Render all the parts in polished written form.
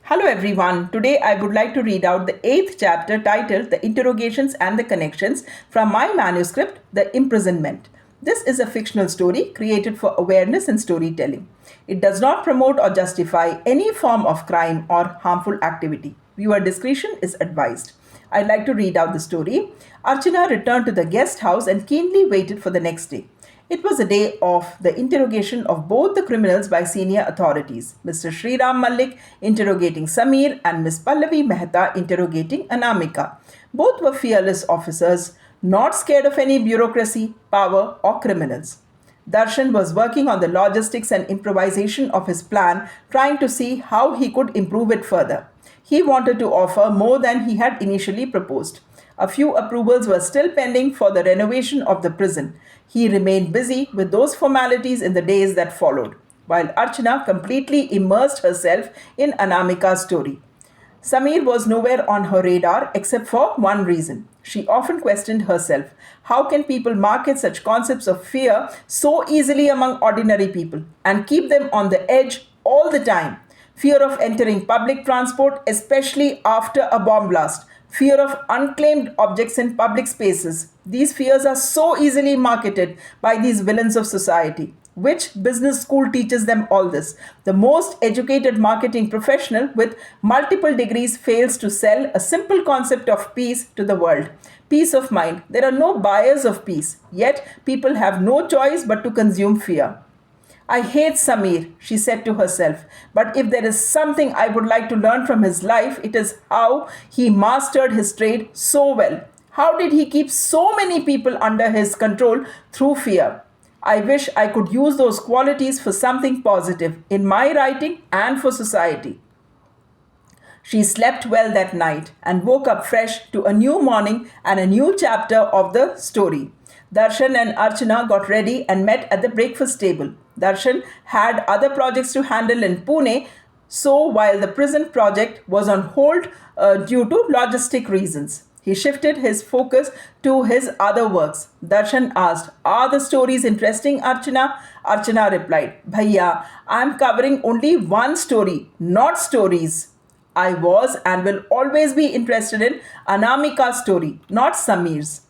Hello everyone. Today I would like to read out the 8th chapter titled The Interrogations and the Connections from my manuscript, The Imprisonment. This is a fictional story created for awareness and storytelling. It does not promote or justify any form of crime or harmful activity. Viewer discretion is advised. I'd like to read out the story. Archana returned to the guest house and keenly waited for the next day. It was a day of the interrogation of both the criminals by senior authorities, Mr. Sriram Malik interrogating Samir and Miss Pallavi Mehta interrogating Anamika. Both were fearless officers, not scared of any bureaucracy, power, or criminals. Darshan was working on the logistics and improvisation of his plan, trying to see how he could improve it further. He wanted to offer more than he had initially proposed. A few approvals were still pending for the renovation of the prison. He remained busy with those formalities in the days that followed, while Archana completely immersed herself in Anamika's story. Samir was nowhere on her radar except for one reason. She often questioned herself, how can people market such concepts of fear so easily among ordinary people and keep them on the edge all the time? Fear of entering public transport, especially after a bomb blast. Fear of unclaimed objects in public spaces. These fears are so easily marketed by these villains of society. Which business school teaches them all this? The most educated marketing professional with multiple degrees fails to sell a simple concept of peace to the world. Peace of mind. There are no buyers of peace, yet people have no choice but to consume fear. I hate Samir, she said to herself, but if there is something I would like to learn from his life, it is how he mastered his trade so well. How did he keep so many people under his control through fear? I wish I could use those qualities for something positive in my writing and for society. She slept well that night and woke up fresh to a new morning and a new chapter of the story. Darshan and Archana got ready and met at the breakfast table. Darshan had other projects to handle in Pune, so while the prison project was on hold due to logistic reasons, he shifted his focus to his other works. Darshan asked, are the stories interesting, Archana? Archana replied, Bhaiya, I am covering only one story, not stories. I was and will always be interested in Anamika's story, not Samir's.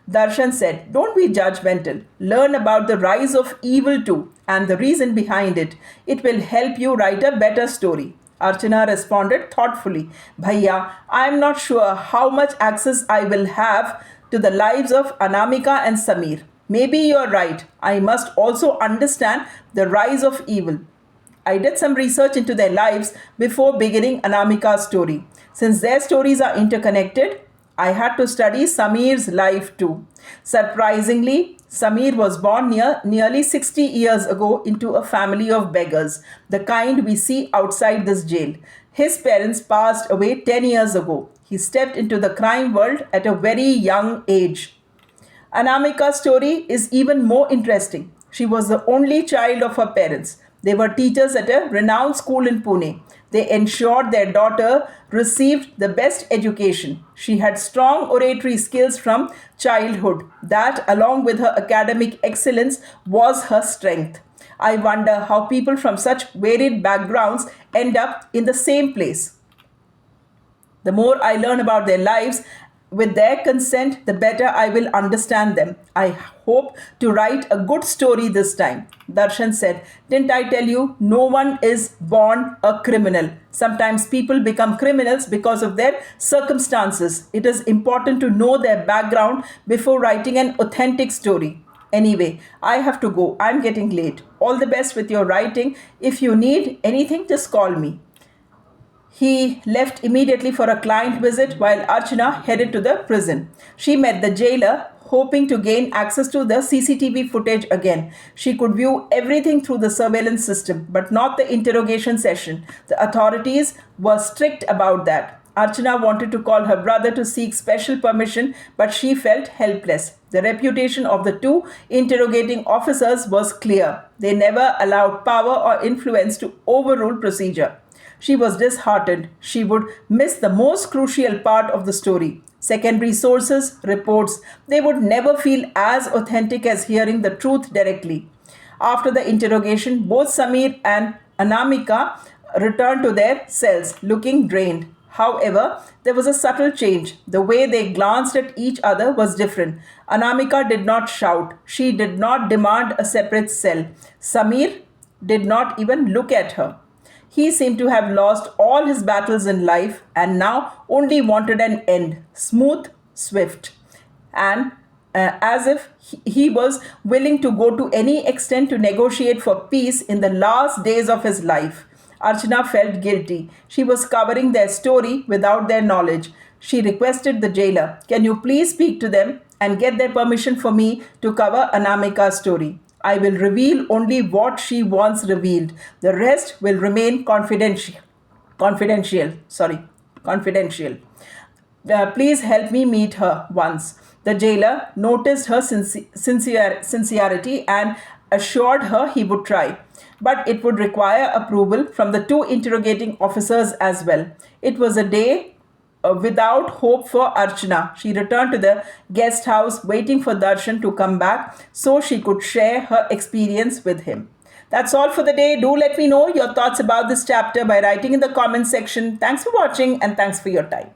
Darshan said, don't be judgmental. Learn about the rise of evil too and the reason behind it. It will help you write a better story. Archana responded thoughtfully, Bhaiya, I am not sure how much access I will have to the lives of Anamika and Samir. Maybe you're right. I must also understand the rise of evil. I did some research into their lives before beginning Anamika's story. Since their stories are interconnected, I had to study Samir's life too. Surprisingly, Samir was born nearly 60 years ago into a family of beggars, the kind we see outside this jail. His parents passed away 10 years ago. He stepped into the crime world at a very young age. Anamika's story is even more interesting. She was the only child of her parents. They were teachers at a renowned school in Pune. They ensured their daughter received the best education. She had strong oratory skills from childhood. That, along with her academic excellence, was her strength. I wonder how people from such varied backgrounds end up in the same place. The more I learn about their lives, with their consent, the better I will understand them. I hope to write a good story this time. Darshan said, didn't I tell you, no one is born a criminal. Sometimes people become criminals because of their circumstances. It is important to know their background before writing an authentic story. Anyway, I have to go. I'm getting late. All the best with your writing. If you need anything, just call me. He left immediately for a client visit while Archana headed to the prison. She met the jailer, hoping to gain access to the CCTV footage again. She could view everything through the surveillance system, but not the interrogation session. The authorities were strict about that. Archana wanted to call her brother to seek special permission, but she felt helpless. The reputation of the two interrogating officers was clear. They never allowed power or influence to overrule procedure. She was disheartened. She would miss the most crucial part of the story. Secondary sources, reports, they would never feel as authentic as hearing the truth directly. After the interrogation, both Samir and Anamika returned to their cells, looking drained. However, there was a subtle change. The way they glanced at each other was different. Anamika did not shout. She did not demand a separate cell. Samir did not even look at her. He seemed to have lost all his battles in life and now only wanted an end, smooth, swift, and as if he was willing to go to any extent to negotiate for peace in the last days of his life. Archana felt guilty. She was covering their story without their knowledge. She requested the jailer, "Can you please speak to them and get their permission for me to cover Anamika's story? I will reveal only what she wants revealed. The rest will remain confidential. Confidential. Please help me meet her once." The jailer noticed her sincerity and assured her he would try. But it would require approval from the two interrogating officers as well. It was a day without hope for Archana. She returned to the guest house, waiting for Darshan to come back so she could share her experience with him. That's all for the day. Do let me know your thoughts about this chapter by writing in the comment section. Thanks for watching and thanks for your time.